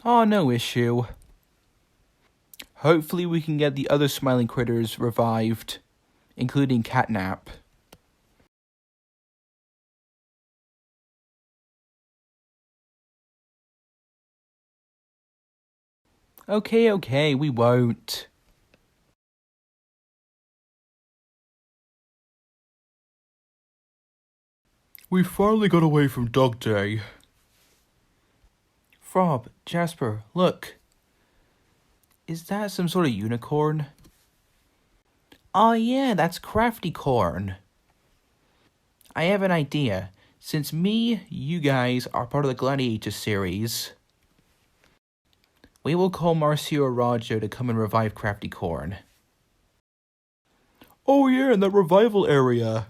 Oh, no issue. Hopefully we can get the other Smiling Critters revived, including CatNap. Okay, we won't. We finally got away from DogDay. Frob, Jasper, look. Is that some sort of unicorn? Oh yeah, that's CraftyCorn. I have an idea. Since you guys are part of the Gladiator series, we will call Marcio Araujo to come and revive CraftyCorn. Oh yeah, in that revival area.